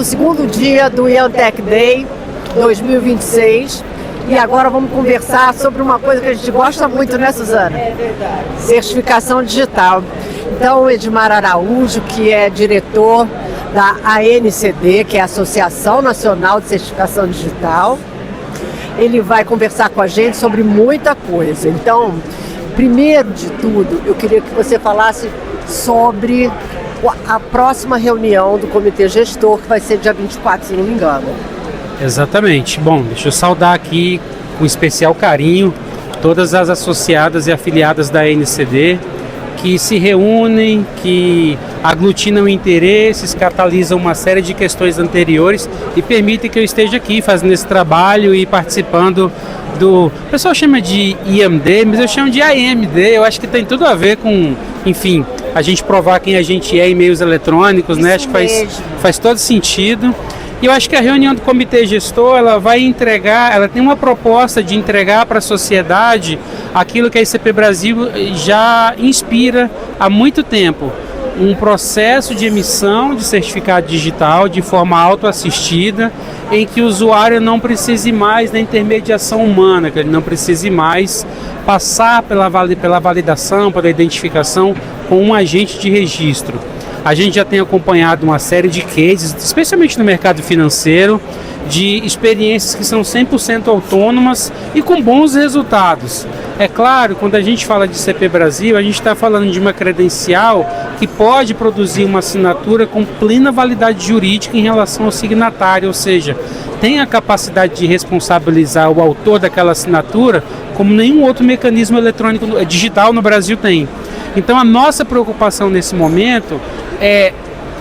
nosso segundo dia do IANTEC Day 2026 e agora vamos conversar sobre uma coisa que a gente gosta muito, né, Suzana? É verdade. Certificação digital. Então, o Edmar Araújo, que é diretor da ANCD, que é a Associação Nacional de Certificação Digital, ele vai conversar com a gente sobre muita coisa. Então, primeiro de tudo, eu queria que você falasse sobre a próxima reunião do Comitê Gestor, que vai ser dia 24, se não me engano. Exatamente. Bom, deixa eu saudar aqui com especial carinho todas as associadas e afiliadas da ANCD que se reúnem, que aglutinam interesses, catalisam uma série de questões anteriores e permitem que eu esteja aqui fazendo esse trabalho e participando do... O pessoal chama de IMD, mas eu chamo de AMD. Eu acho que tem tudo a ver com, enfim, a gente provar quem a gente é em meios eletrônicos, né? Acho que faz todo sentido. E eu acho que a reunião do Comitê Gestor, ela vai entregar, ela tem uma proposta de entregar para a sociedade aquilo que a ICP Brasil já inspira há muito tempo. Um processo de emissão de certificado digital de forma autoassistida, em que o usuário não precise mais da intermediação humana, que ele não precise mais passar pela validação, pela identificação com um agente de registro. A gente já tem acompanhado uma série de cases, especialmente no mercado financeiro, de experiências que são 100% autônomas e com bons resultados. É claro, quando a gente fala de ICP Brasil, a gente está falando de uma credencial que pode produzir uma assinatura com plena validade jurídica em relação ao signatário, ou seja, tem a capacidade de responsabilizar o autor daquela assinatura como nenhum outro mecanismo eletrônico digital no Brasil tem. Então a nossa preocupação nesse momento é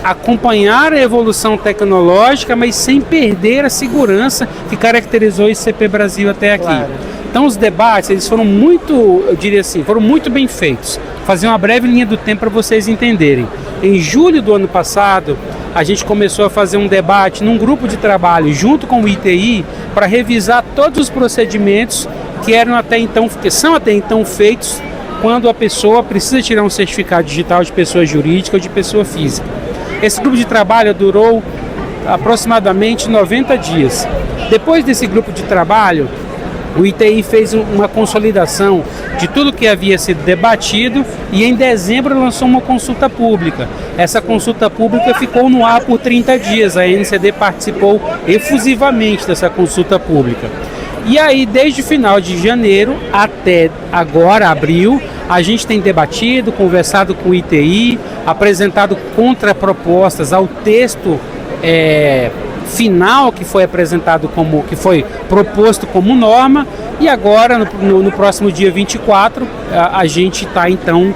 acompanhar a evolução tecnológica, mas sem perder a segurança que caracterizou o ICP Brasil até aqui. Claro. Então os debates, eles foram muito, eu diria assim, foram muito bem feitos. Vou fazer uma breve linha do tempo para vocês entenderem. Em julho do ano passado, a gente começou a fazer um debate num grupo de trabalho junto com o ITI para revisar todos os procedimentos que são até então feitos quando a pessoa precisa tirar um certificado digital de pessoa jurídica ou de pessoa física. Esse grupo de trabalho durou aproximadamente 90 dias. Depois desse grupo de trabalho, o ITI fez uma consolidação de tudo que havia sido debatido e em dezembro lançou uma consulta pública. Essa consulta pública ficou no ar por 30 dias. A ANCD participou efusivamente dessa consulta pública. E aí, desde o final de janeiro até agora, abril, a gente tem debatido, conversado com o ITI, apresentado contrapropostas ao texto final que foi apresentado que foi proposto como norma, e agora, no próximo dia 24, a gente está então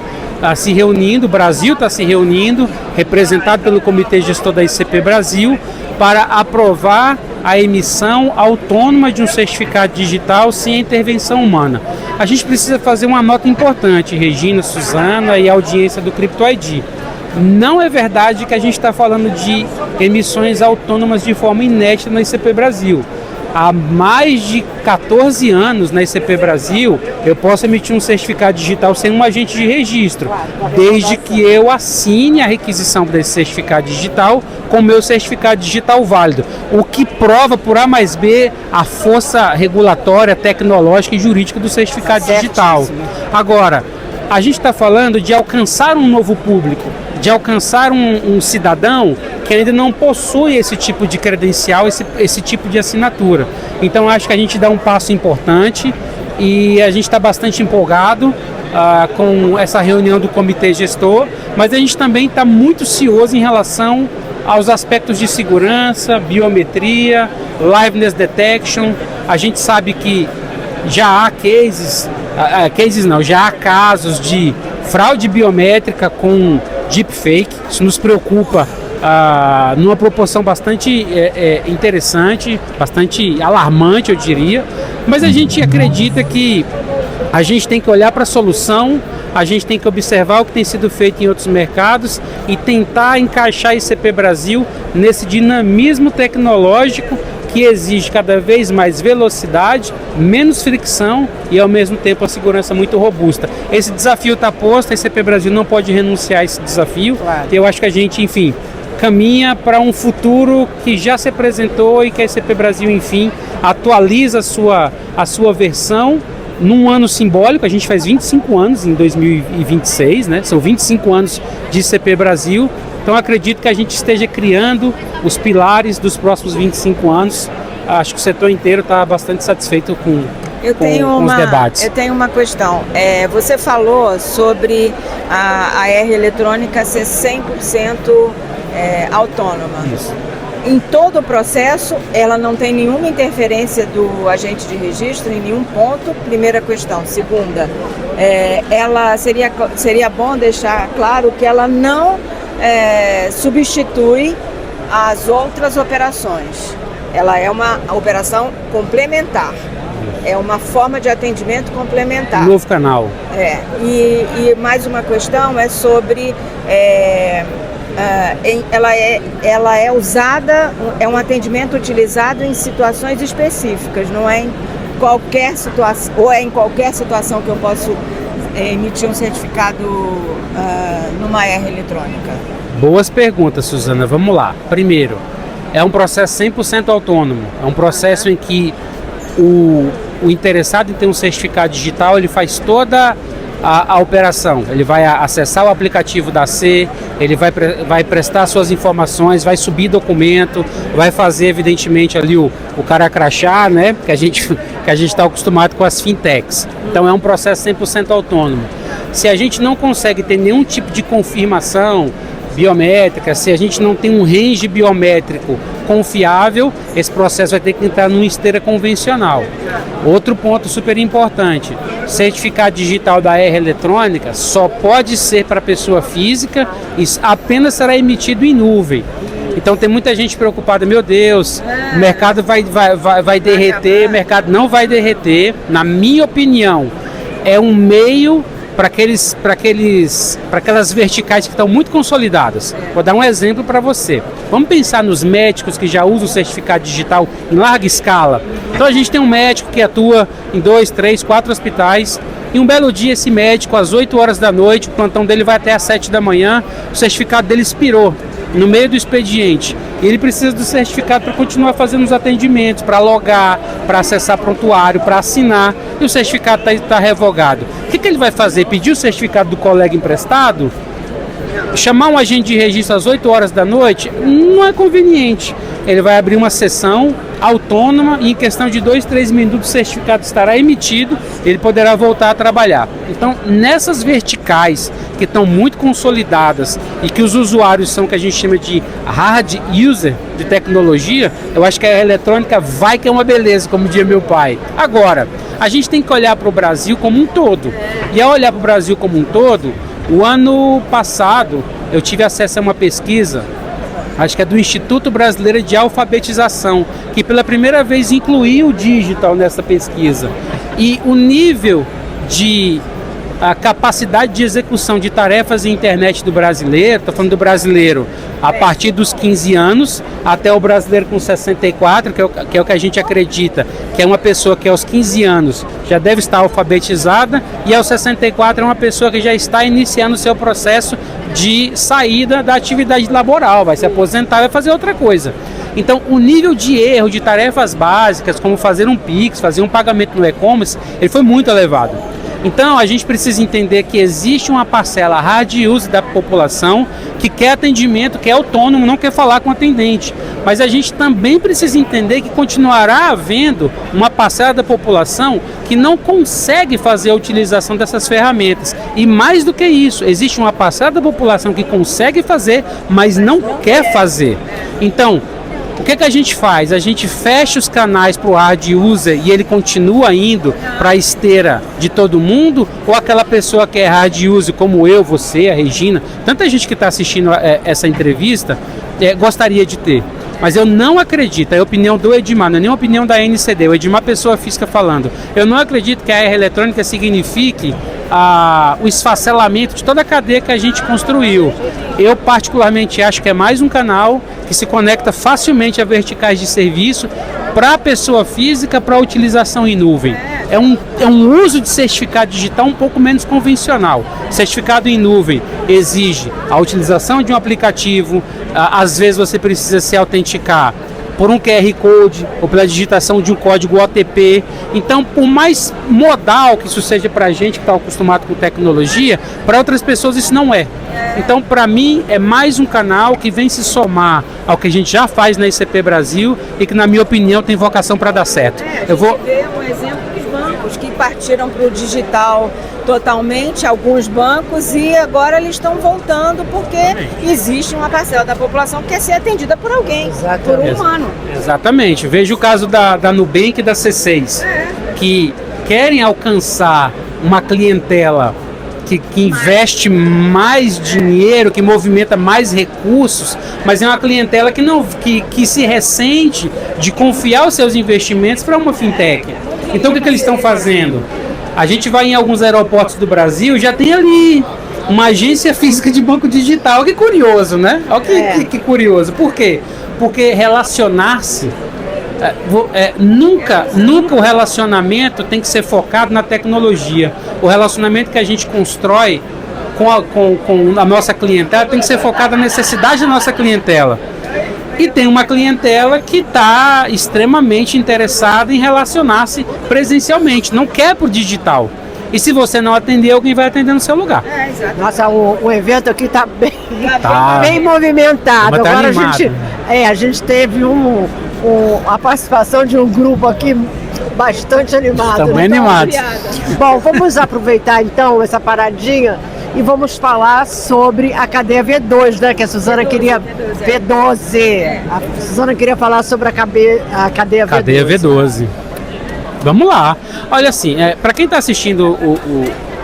se reunindo, o Brasil está se reunindo, representado pelo Comitê Gestor da ICP Brasil, para aprovar a emissão autônoma de um certificado digital sem a intervenção humana. A gente precisa fazer uma nota importante, Regina, Suzana e a audiência do CryptoID. Não é verdade que a gente está falando de emissões autônomas de forma inédita na ICP Brasil. Há mais de 14 anos na ICP Brasil, eu posso emitir um certificado digital sem um agente de registro, desde que eu assine a requisição desse certificado digital com o meu certificado digital válido, o que prova por A mais B a força regulatória, tecnológica e jurídica do certificado digital. Agora, a gente está falando de alcançar um novo público, de alcançar um cidadão que ainda não possui esse tipo de credencial, esse tipo de assinatura. Então acho que a gente dá um passo importante e a gente está bastante empolgado com essa reunião do Comitê Gestor, mas a gente também está muito cioso em relação aos aspectos de segurança, biometria, liveness detection. A gente sabe que já há já há casos de fraude biométrica com deepfake. Isso nos preocupa numa proporção bastante interessante, bastante alarmante, eu diria. Mas a gente acredita que a gente tem que olhar para a solução, a gente tem que observar o que tem sido feito em outros mercados e tentar encaixar a ICP Brasil nesse dinamismo tecnológico que exige cada vez mais velocidade, menos fricção e ao mesmo tempo a segurança muito robusta. Esse desafio está posto, a ICP Brasil não pode renunciar a esse desafio. Claro. Eu acho que a gente, enfim, caminha para um futuro que já se apresentou e que a ECP Brasil, enfim, atualiza a sua versão num ano simbólico. A gente faz 25 anos em 2026, né? São 25 anos de ECP Brasil. Então acredito que a gente esteja criando os pilares dos próximos 25 anos. Acho que o setor inteiro está bastante satisfeito com os debates. Eu tenho uma questão. Você falou sobre a R eletrônica ser 100% autônoma. Isso. Em todo o processo, ela não tem nenhuma interferência do agente de registro em nenhum ponto. Primeira questão. Segunda, ela seria bom deixar claro que ela não substitui as outras operações. Ela é uma operação complementar. É uma forma de atendimento complementar. Um novo canal. E mais uma questão é sobre... ela é usada, é um atendimento utilizado em situações específicas, não é em qualquer situação, ou é em qualquer situação que eu posso emitir um certificado numa R eletrônica. Boas perguntas, Suzana. Vamos lá. Primeiro, é um processo 100% autônomo. É um processo em que o interessado em ter um certificado digital, ele faz toda a operação. Ele vai acessar o aplicativo da C, ele vai prestar suas informações, vai subir documento, vai fazer evidentemente ali o cara crachá, né? Que a gente está acostumado com as fintechs. Então é um processo 100% autônomo. Se a gente não consegue ter nenhum tipo de confirmação biométrica, se a gente não tem um range biométrico confiável, esse processo vai ter que entrar numa esteira convencional. Outro ponto super importante: certificado digital da R eletrônica só pode ser para pessoa física e apenas será emitido em nuvem. Então tem muita gente preocupada, meu Deus, o mercado vai derreter. O mercado não vai derreter. Na minha opinião, é um meio para aquelas verticais que estão muito consolidadas. Vou dar um exemplo para você. Vamos pensar nos médicos que já usam o certificado digital em larga escala. Então a gente tem um médico que atua em 2, 3, 4 hospitais, e um belo dia esse médico, às 8 horas da noite, o plantão dele vai até às 7 da manhã, o certificado dele expirou no meio do expediente. Ele precisa do certificado para continuar fazendo os atendimentos, para logar, para acessar prontuário, para assinar, e o certificado está revogado. O que ele vai fazer? Pedir o certificado do colega emprestado? Chamar um agente de registro às 8 horas da noite? Não é conveniente. Ele vai abrir uma sessão autônoma e em questão de 2, 3 minutos o certificado estará emitido, ele poderá voltar a trabalhar. Então, nessas verticais que estão muito consolidadas e que os usuários são o que a gente chama de hard user de tecnologia, eu acho que a eletrônica vai que é uma beleza, como dizia meu pai. Agora, a gente tem que olhar para o Brasil como um todo. E ao olhar para o Brasil como um todo, o ano passado eu tive acesso a uma pesquisa, acho que é do Instituto Brasileiro de Alfabetização, que pela primeira vez incluiu o digital nessa pesquisa. E o nível de capacidade de execução de tarefas em internet do brasileiro, estou falando do brasileiro a partir dos 15 anos, até o brasileiro com 64, que é o que a gente acredita, que é uma pessoa que aos 15 anos já deve estar alfabetizada, e aos 64 é uma pessoa que já está iniciando o seu processo de saída da atividade laboral, vai se aposentar, vai fazer outra coisa. Então, o nível de erro de tarefas básicas, como fazer um Pix, fazer um pagamento no e-commerce, ele foi muito elevado. Então, a gente precisa entender que existe uma parcela hard use da população que quer atendimento, que é autônomo, não quer falar com o atendente. Mas a gente também precisa entender que continuará havendo uma parcela da população que não consegue fazer a utilização dessas ferramentas. E mais do que isso, existe uma parcela da população que consegue fazer, mas não quer fazer. Então, o que a gente faz? A gente fecha os canais para o hard user e ele continua indo para a esteira de todo mundo? Ou aquela pessoa que é hard user, como eu, você, a Regina, tanta gente que está assistindo essa entrevista, gostaria de ter? Mas eu não acredito, é a opinião do Edmar, não é nem a opinião da NCD, o Edmar, pessoa física, falando. Eu não acredito que a R eletrônica signifique o esfacelamento de toda a cadeia que a gente construiu. Eu particularmente acho que é mais um canal que se conecta facilmente a verticais de serviço para a pessoa física, para a utilização em nuvem. é um uso de certificado digital um pouco menos convencional. Certificado em nuvem exige a utilização de um aplicativo, às vezes você precisa se autenticar por um QR Code ou pela digitação de um código OTP. Então, por mais modal que isso seja para a gente que está acostumado com tecnologia, para outras pessoas isso não é. Então, para mim, é mais um canal que vem se somar ao que a gente já faz na ICP Brasil e que, na minha opinião, tem vocação para dar certo. Eu vou ver um exemplo dos bancos que partiram para o digital totalmente, alguns bancos, e agora eles estão voltando porque existe uma parcela da população que quer ser atendida por alguém, por um humano. Exatamente. Veja o caso da Nubank e da C6, que querem alcançar uma clientela que investe mais dinheiro, que movimenta mais recursos, mas é uma clientela que se ressente de confiar os seus investimentos para uma fintech. Então o que eles estão fazendo? A gente vai em alguns aeroportos do Brasil, já tem ali uma agência física de banco digital. Que curioso, né? Olha que curioso. Por quê? Porque relacionar-se... nunca o relacionamento tem que ser focado na tecnologia. O relacionamento que a gente constrói com a nossa clientela tem que ser focado na necessidade da nossa clientela. E tem uma clientela que está extremamente interessada em relacionar-se presencialmente, não quer por digital. E se você não atender, alguém vai atender no seu lugar. Nossa, o evento aqui está bem movimentado. Agora a gente teve a participação de um grupo aqui bastante animado. Estamos animados. Bom, vamos aproveitar então essa paradinha e vamos falar sobre a cadeia V2, né? Que a Suzana queria... V12. A Suzana queria falar sobre a cadeia V12. Cadeia V12. Vamos lá. Olha assim, para quem está assistindo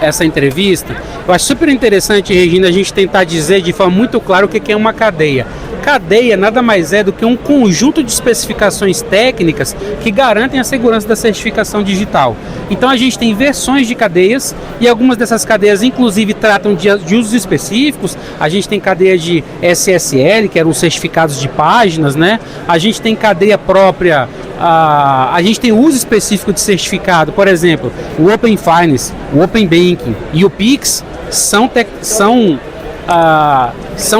essa entrevista, eu acho super interessante, Regina, a gente tentar dizer de forma muito clara o que é uma cadeia. Cadeia nada mais é do que um conjunto de especificações técnicas que garantem a segurança da certificação digital. Então a gente tem versões de cadeias e algumas dessas cadeias inclusive tratam de usos específicos. A gente tem cadeia de SSL, que eram os certificados de páginas, né? A gente tem cadeia própria, a gente tem uso específico de certificado. Por exemplo, o Open Finance, o Open Banking e o Pix são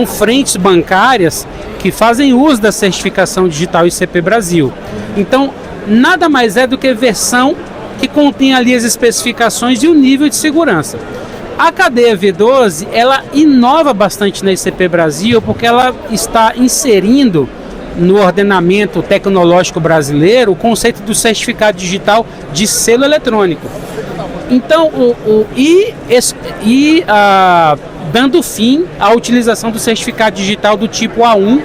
frentes bancárias que fazem uso da certificação digital ICP Brasil. Então, nada mais é do que versão que contém ali as especificações e o nível de segurança. A cadeia V12, ela inova bastante na ICP Brasil porque ela está inserindo no ordenamento tecnológico brasileiro o conceito do certificado digital de selo eletrônico. Então, dando fim à utilização do certificado digital do tipo A1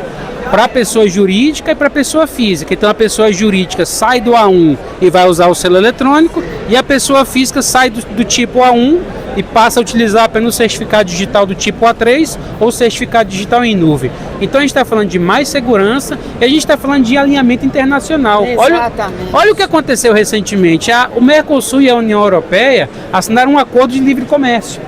para a pessoa jurídica e para a pessoa física. Então a pessoa jurídica sai do A1 e vai usar o selo eletrônico, e a pessoa física sai do tipo A1 e passa a utilizar apenas o certificado digital do tipo A3 ou certificado digital em nuvem. Então a gente está falando de mais segurança e a gente está falando de alinhamento internacional. Olha o que aconteceu recentemente. O Mercosul e a União Europeia assinaram um acordo de livre comércio.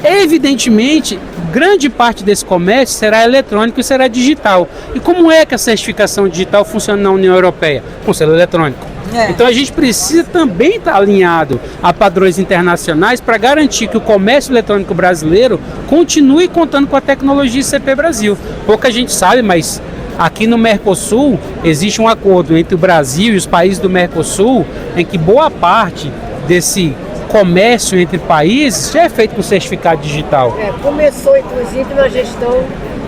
Evidentemente, grande parte desse comércio será eletrônico e será digital. E como é que a certificação digital funciona na União Europeia? Com selo eletrônico. Então a gente precisa também estar alinhado a padrões internacionais para garantir que o comércio eletrônico brasileiro continue contando com a tecnologia ICP Brasil. Pouca gente sabe, mas aqui no Mercosul existe um acordo entre o Brasil e os países do Mercosul em que boa parte desse comércio entre países já é feito com certificado digital. Começou inclusive na gestão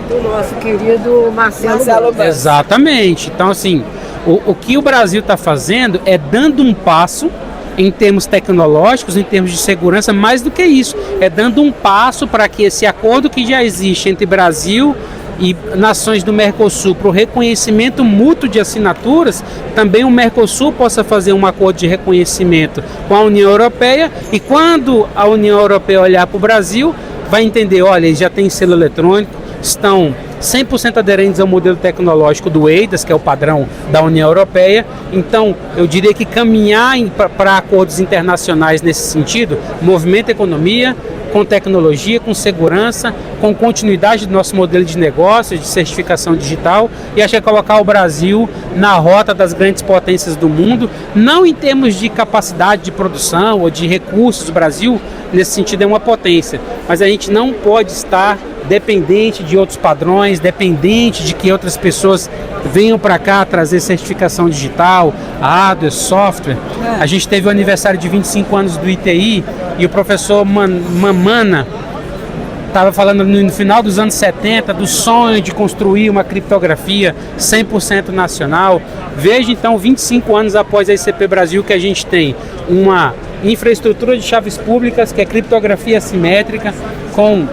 do nosso querido Marcelo Banz. Exatamente. Então assim, o que o Brasil está fazendo é dando um passo em termos tecnológicos, em termos de segurança, mais do que isso. É dando um passo para que esse acordo que já existe entre Brasil e nações do Mercosul para o reconhecimento mútuo de assinaturas, também o Mercosul possa fazer um acordo de reconhecimento com a União Europeia, e quando a União Europeia olhar para o Brasil, vai entender, olha, eles já têm selo eletrônico, estão 100% aderentes ao modelo tecnológico do EIDAS, que é o padrão da União Europeia. Então, eu diria que caminhar para acordos internacionais nesse sentido movimenta a economia, com tecnologia, com segurança, com continuidade do nosso modelo de negócio, de certificação digital, e acho que é colocar o Brasil na rota das grandes potências do mundo, não em termos de capacidade de produção ou de recursos. O Brasil, nesse sentido, é uma potência, mas a gente não pode estar dependente de outros padrões, dependente de que outras pessoas venham para cá trazer certificação digital, hardware, software. A gente teve o aniversário de 25 anos do ITI e o professor Mamana estava falando no final dos anos 70 do sonho de construir uma criptografia 100% nacional. Veja então, 25 anos após a ICP Brasil, que a gente tem uma infraestrutura de chaves públicas, que é criptografia assimétrica, com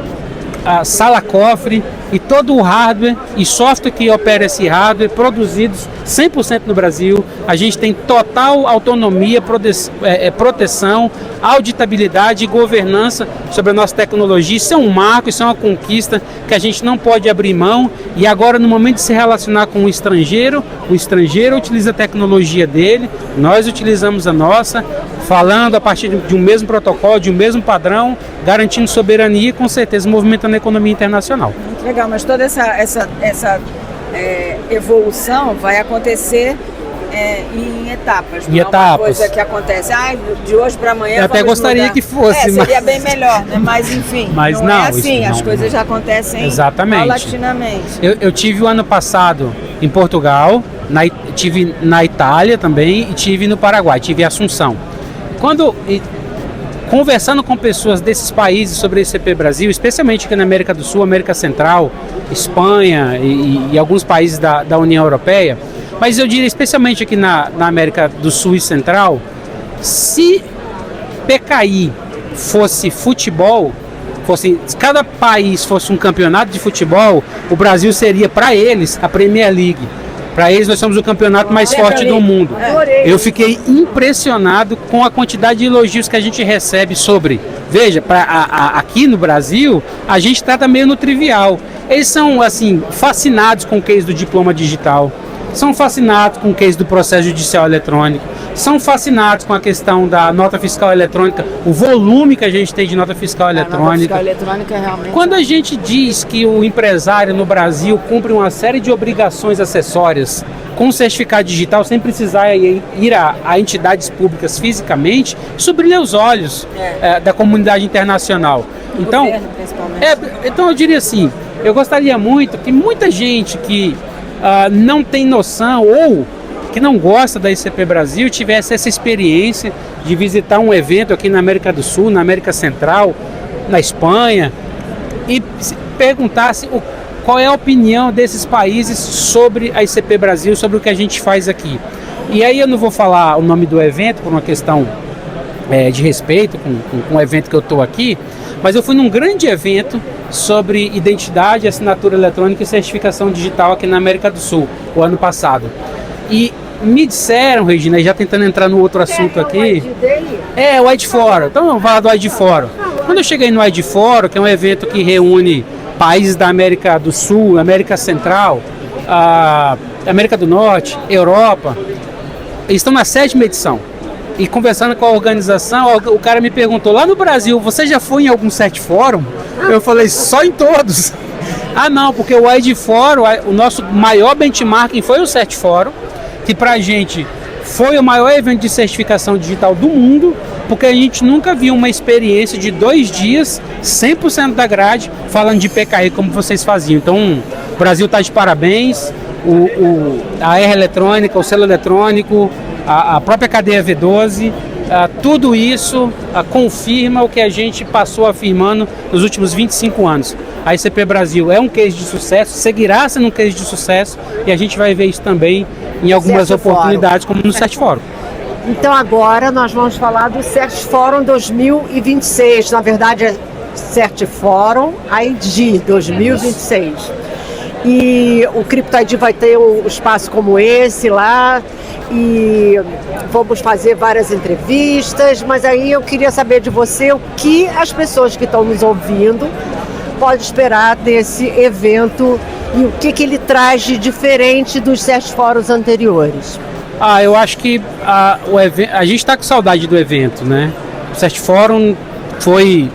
a sala-cofre e todo o hardware e software que opera esse hardware, produzidos 100% no Brasil. A gente tem total autonomia, proteção, auditabilidade e governança sobre a nossa tecnologia. Isso é um marco, isso é uma conquista que a gente não pode abrir mão. E agora, no momento de se relacionar com o estrangeiro utiliza a tecnologia dele, nós utilizamos a nossa, falando a partir de um mesmo protocolo, de um mesmo padrão, garantindo soberania e, com certeza, movimentando a economia internacional. Muito legal, mas toda essa evolução vai acontecer em etapas. Não é uma coisa que acontece de hoje para amanhã. Eu até gostaria mudar. Que fosse. Seria bem melhor, né? Mas enfim, mas não é assim, as coisas já acontecem paulatinamente. Eu tive o ano passado em Portugal, tive na Itália também e tive no Paraguai, tive em Assunção. Conversando com pessoas desses países sobre a ICP Brasil, especialmente aqui na América do Sul, América Central, Espanha e alguns países da União Europeia, mas eu diria especialmente aqui na América do Sul e Central, se PKI fosse futebol, se cada país fosse um campeonato de futebol, o Brasil seria para eles a Premier League. Para eles, nós somos o campeonato mais forte do mundo. Eu fiquei impressionado com a quantidade de elogios que a gente recebe sobre. Veja, aqui no Brasil, a gente trata meio no trivial. Eles são, assim, fascinados com o case do diploma digital. São fascinados com o case do processo judicial eletrônico. São fascinados com a questão da nota fiscal eletrônica, o volume que a gente tem de nota fiscal eletrônica. Nota fiscal eletrônica é realmente... Quando a gente diz que o empresário no Brasil cumpre uma série de obrigações acessórias com certificado digital, sem precisar ir a entidades públicas fisicamente, isso brilha os olhos da comunidade internacional. Então, governo, então eu diria assim, eu gostaria muito que muita gente que não tem noção ou que não gosta da ICP Brasil tivesse essa experiência de visitar um evento aqui na América do Sul, na América Central, na Espanha, e perguntasse qual é a opinião desses países sobre a ICP Brasil, sobre o que a gente faz aqui. E aí eu não vou falar o nome do evento por uma questão de respeito com o evento que eu estou aqui, mas eu fui num grande evento sobre identidade, assinatura eletrônica e certificação digital aqui na América do Sul, o ano passado. E me disseram, Regina, já tentando entrar no outro assunto aqui. O ID Fórum. Então vamos falar do ID Fórum. Quando eu cheguei no ID Fórum, que é um evento que reúne países da América do Sul, América Central, América do Norte, Europa, eles estão na 7ª edição. E conversando com a organização, o cara me perguntou, lá no Brasil, você já foi em algum CERT Fórum? Eu falei, só em todos. Não, porque o ID Fórum, o nosso maior benchmarking foi o CERT Fórum, que pra gente foi o maior evento de certificação digital do mundo, porque a gente nunca viu uma experiência de 2 dias, 100% da grade, falando de PKI como vocês faziam. Então, o Brasil está de parabéns, a R eletrônica, o selo eletrônico, a própria cadeia V12, tudo isso confirma o que a gente passou afirmando nos últimos 25 anos. A ICP Brasil é um case de sucesso, seguirá sendo um case de sucesso, e a gente vai ver isso também em algumas oportunidades, como no CERT Fórum. Então agora nós vamos falar do CERT Fórum 2026, na verdade é CERT Fórum ID 2026. E o Crypto ID vai ter um espaço como esse lá, e vamos fazer várias entrevistas, mas aí eu queria saber de você o que as pessoas que estão nos ouvindo podem esperar desse evento e o que ele traz de diferente dos CERT Fóruns anteriores. Eu acho que a gente está com saudade do evento, né? O CERT Fórum foi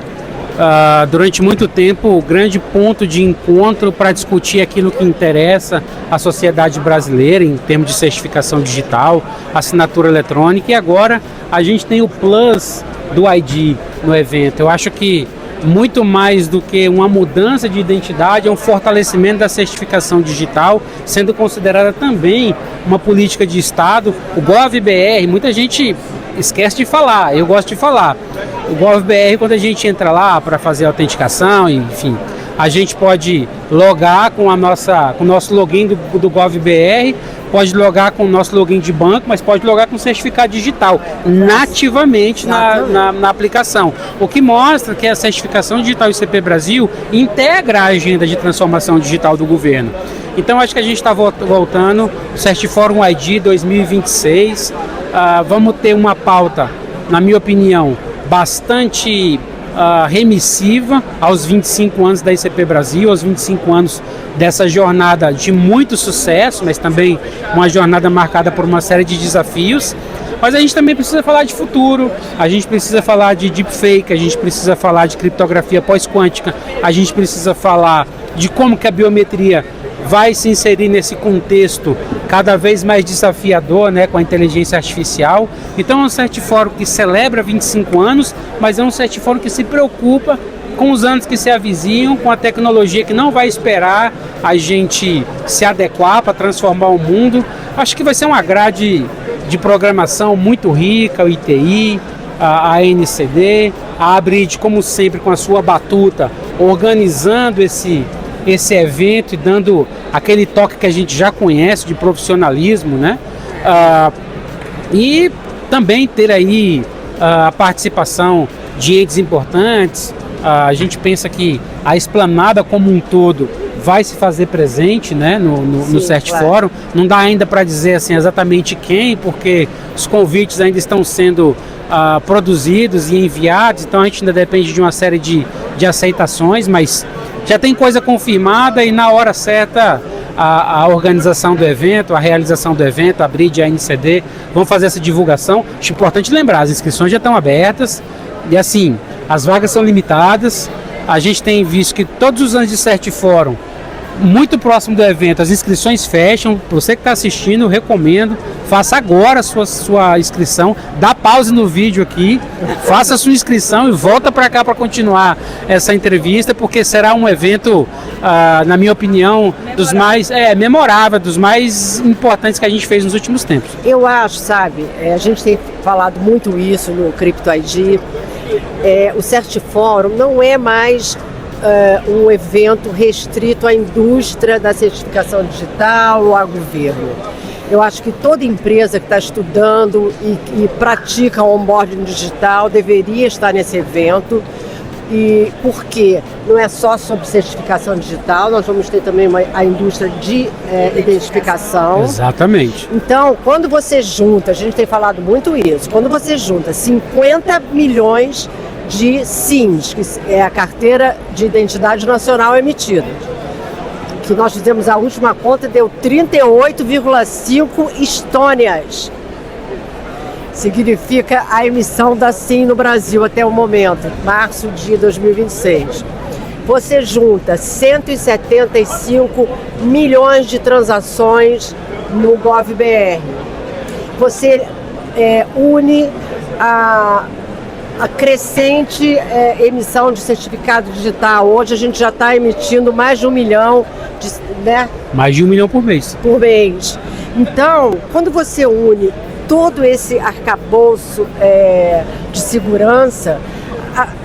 durante muito tempo, o grande ponto de encontro para discutir aquilo que interessa à sociedade brasileira em termos de certificação digital, assinatura eletrônica, e agora a gente tem o plus do ID no evento. Eu acho que muito mais do que uma mudança de identidade, é um fortalecimento da certificação digital, sendo considerada também uma política de Estado. O GovBR, muita gente esquece de falar, eu gosto de falar. O GovBR, quando a gente entra lá para fazer a autenticação, enfim, a gente pode logar com o nosso login do GovBR, pode logar com o nosso login de banco, mas pode logar com certificado digital, nativamente na aplicação. O que mostra que a certificação digital ICP Brasil integra a agenda de transformação digital do governo. Então acho que a gente está voltando, o Certiforum ID 2026, vamos ter uma pauta, na minha opinião, bastante remissiva aos 25 anos da ICP Brasil, aos 25 anos dessa jornada de muito sucesso, mas também uma jornada marcada por uma série de desafios. Mas a gente também precisa falar de futuro, a gente precisa falar de deepfake, a gente precisa falar de criptografia pós-quântica, a gente precisa falar de como que a biometria vai se inserir nesse contexto cada vez mais desafiador, né, com a inteligência artificial. Então é um Certiforum que celebra 25 anos, mas é um Certiforum que se preocupa com os anos que se avizinham, com a tecnologia que não vai esperar a gente se adequar para transformar o mundo. Acho que vai ser uma grade de programação muito rica, o ITI, a NCD, a Abrid, como sempre, com a sua batuta, organizando esse evento e dando aquele toque que a gente já conhece de profissionalismo, né? E também ter aí a participação de entes importantes. A gente pensa que a esplanada como um todo vai se fazer presente, né, no Certiforum. Claro. Não dá ainda para dizer assim, exatamente quem, porque os convites ainda estão sendo produzidos e enviados, então a gente ainda depende de uma série de aceitações, mas já tem coisa confirmada e na hora certa a organização do evento, a realização do evento, a Abrid e a NCD vão fazer essa divulgação. Acho importante lembrar, as inscrições já estão abertas e assim, as vagas são limitadas. A gente tem visto que todos os anos de Certiforum, muito próximo do evento, as inscrições fecham. Você que está assistindo, eu recomendo, faça agora a sua inscrição, dá pause no vídeo aqui, faça a sua inscrição e volta para cá para continuar essa entrevista, porque será um evento, na minha opinião, dos mais memorável, dos mais importantes que a gente fez nos últimos tempos. Eu acho, sabe, a gente tem falado muito isso no Crypto ID, o Certiforum não é mais um evento restrito à indústria da certificação digital ou ao governo. Eu acho que toda empresa que está estudando e pratica o onboarding digital deveria estar nesse evento. E por quê? Não é só sobre certificação digital, nós vamos ter também a indústria de identificação. Exatamente. Então, quando você junta, a gente tem falado muito isso, quando você junta 50 milhões de SINs, que é a Carteira de Identidade Nacional emitida, que nós fizemos a última conta, deu 38,5 estônias. Significa a emissão da SIM no Brasil até o momento, março de 2026. Você junta 175 milhões de transações no GovBR. Você une a crescente emissão de certificado digital. Hoje a gente já está emitindo mais de 1 milhão, né? Mais de 1 milhão por mês. Por mês. Então, quando você une todo esse arcabouço de segurança,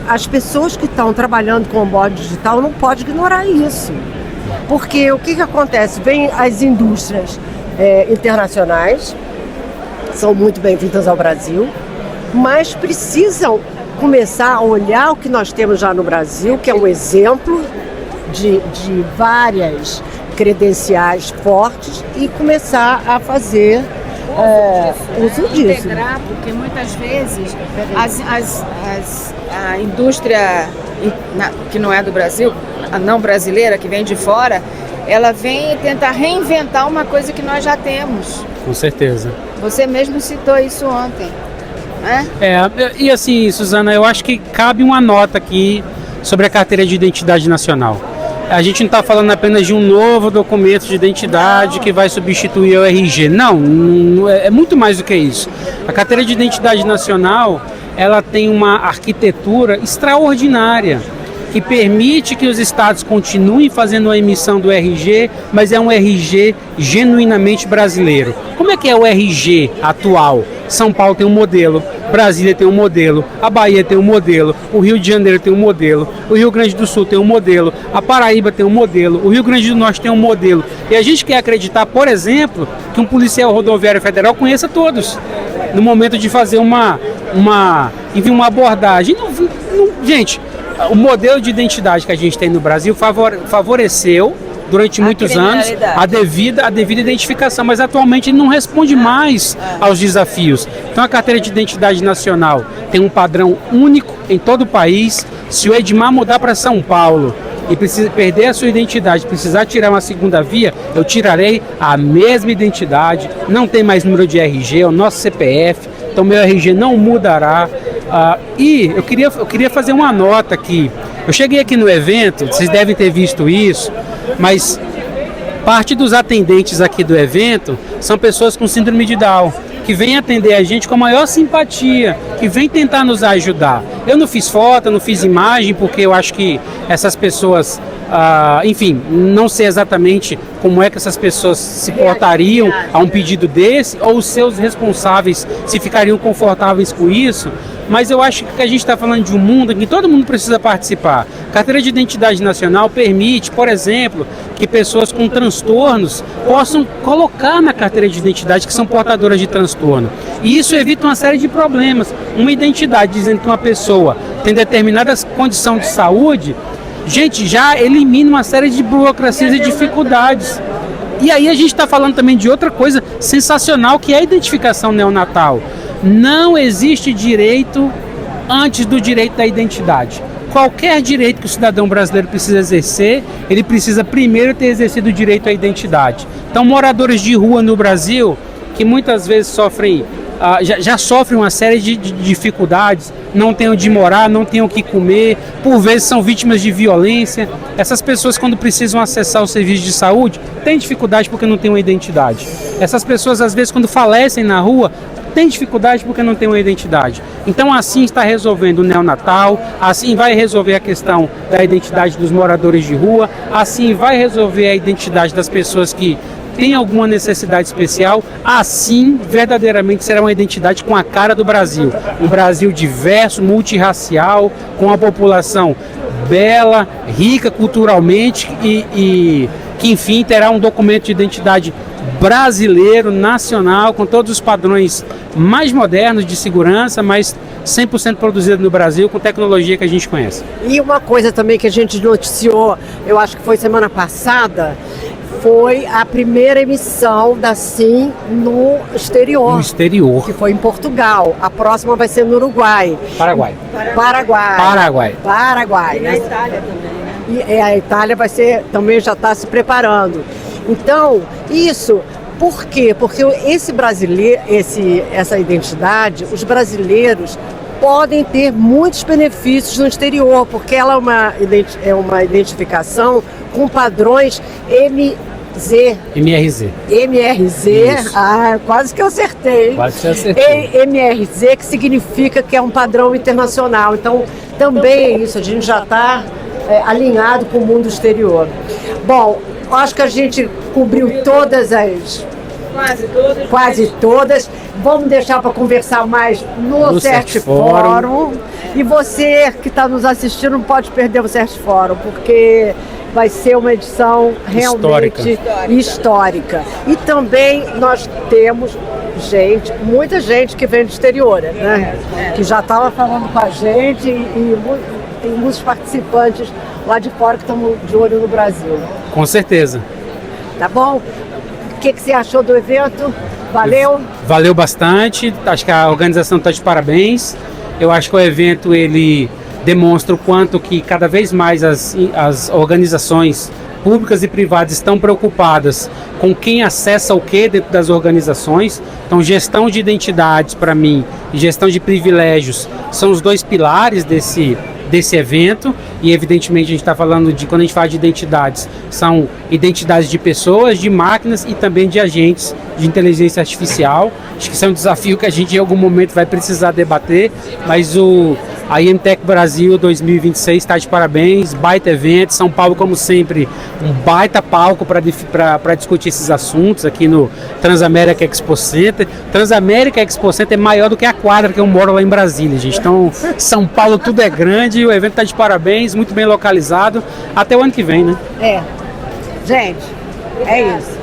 as pessoas que estão trabalhando com o onboarding digital não podem ignorar isso. Porque o que acontece? Vem as indústrias internacionais, são muito bem-vindas ao Brasil, mas precisam começar a olhar o que nós temos já no Brasil, que é um exemplo de várias credenciais fortes, e começar a fazer uso disso. Integrar, porque muitas vezes a indústria que não é do Brasil, a não brasileira, que vem de fora, ela vem tentar reinventar uma coisa que nós já temos. Com certeza. Você mesmo citou isso ontem. E assim, Suzana, eu acho que cabe uma nota aqui sobre a carteira de identidade nacional. A gente não está falando apenas de um novo documento de identidade que vai substituir o RG. Não, é muito mais do que isso. A carteira de identidade nacional, ela tem uma arquitetura extraordinária, que permite que os estados continuem fazendo a emissão do RG, mas é um RG genuinamente brasileiro. Como é que é o RG atual? São Paulo tem um modelo, Brasília tem um modelo, a Bahia tem um modelo, o Rio de Janeiro tem um modelo, o Rio Grande do Sul tem um modelo, a Paraíba tem um modelo, o Rio Grande do Norte tem um modelo. E a gente quer acreditar, por exemplo, que um policial rodoviário federal conheça todos, no momento de fazer uma abordagem. Gente, o modelo de identidade que a gente tem no Brasil favoreceu durante muitos anos a devida identificação, mas atualmente ele não responde mais aos desafios. Então a carteira de identidade nacional tem um padrão único em todo o país. Se o Edmar mudar para São Paulo e precisa perder a sua identidade, precisar tirar uma segunda via, eu tirarei a mesma identidade, não tem mais número de RG, é o nosso CPF, então meu RG não mudará. E eu queria fazer uma nota aqui. Eu cheguei aqui no evento, vocês devem ter visto isso, mas parte dos atendentes aqui do evento são pessoas com síndrome de Down, que vêm atender a gente com a maior simpatia, que vêm tentar nos ajudar. Eu não fiz foto, não fiz imagem, porque eu acho que essas pessoas, enfim, não sei exatamente como é que essas pessoas se portariam a um pedido desse, ou os seus responsáveis se ficariam confortáveis com isso. Mas eu acho que a gente está falando de um mundo em que todo mundo precisa participar. A carteira de identidade nacional permite, por exemplo, que pessoas com transtornos possam colocar na carteira de identidade que são portadoras de transtorno. E isso evita uma série de problemas. Uma identidade dizendo que uma pessoa tem determinadas condições de saúde, gente, já elimina uma série de burocracias e dificuldades. E aí a gente está falando também de outra coisa sensacional, que é a identificação neonatal. Não existe direito antes do direito da identidade. Qualquer direito que o cidadão brasileiro precisa exercer, ele precisa primeiro ter exercido o direito à identidade. Então, moradores de rua no Brasil, que muitas vezes sofrem, já sofrem uma série de dificuldades, não têm onde morar, não têm o que comer, por vezes são vítimas de violência. Essas pessoas, quando precisam acessar o serviço de saúde, têm dificuldade porque não têm uma identidade. Essas pessoas, às vezes, quando falecem na rua, tem dificuldade porque não tem uma identidade. Então assim está resolvendo o neonatal, assim vai resolver a questão da identidade dos moradores de rua, assim vai resolver a identidade das pessoas que têm alguma necessidade especial, assim verdadeiramente será uma identidade com a cara do Brasil. Um Brasil diverso, multirracial, com a população bela, rica culturalmente e que enfim terá um documento de identidade brasileiro, nacional, com todos os padrões mais modernos de segurança, mas 100% produzido no Brasil, com tecnologia que a gente conhece. E uma coisa também que a gente noticiou, eu acho que foi semana passada, foi a primeira emissão da SIM no exterior. No exterior. Que foi em Portugal. A próxima vai ser no Uruguai. Paraguai. Paraguai. E na Itália também, né? E a Itália vai ser, também já está se preparando. Então, isso, por quê? Porque essa identidade, os brasileiros podem ter muitos benefícios no exterior, porque ela é uma identificação com padrões MRZ. Quase que eu acertei. Quase que eu acertei. MRZ, que significa que é um padrão internacional. Então, também é isso, a gente já está alinhado com o mundo exterior. Bom, acho que a gente cobriu todas as... Quase todas. Vamos deixar para conversar mais no CertFórum. E você que está nos assistindo não pode perder o CertFórum, porque vai ser uma edição realmente histórica. E também nós temos muita gente que vem do exterior, né? Que já estava falando com a gente e tem muitos participantes lá de fora que estão de olho no Brasil. Com certeza. Tá bom? O que você achou do evento? Valeu? Valeu bastante. Acho que a organização está de parabéns. Eu acho que o evento ele demonstra o quanto que cada vez mais as organizações públicas e privadas estão preocupadas com quem acessa o que dentro das organizações. Então, gestão de identidades, para mim, e gestão de privilégios são os dois pilares desse desse evento. E evidentemente a gente está falando de, quando a gente fala de identidades, são identidades de pessoas, de máquinas e também de agentes de inteligência artificial. Acho que isso é um desafio que a gente em algum momento vai precisar debater, mas a IMTech Brasil 2026 está de parabéns, baita evento. São Paulo, como sempre, um baita palco para discutir esses assuntos aqui no Transamérica Expo Center. Transamérica Expo Center é maior do que a quadra que eu moro lá em Brasília, gente. Então, São Paulo tudo é grande, o evento está de parabéns, muito bem localizado. Até o ano que vem, né? Gente, é isso.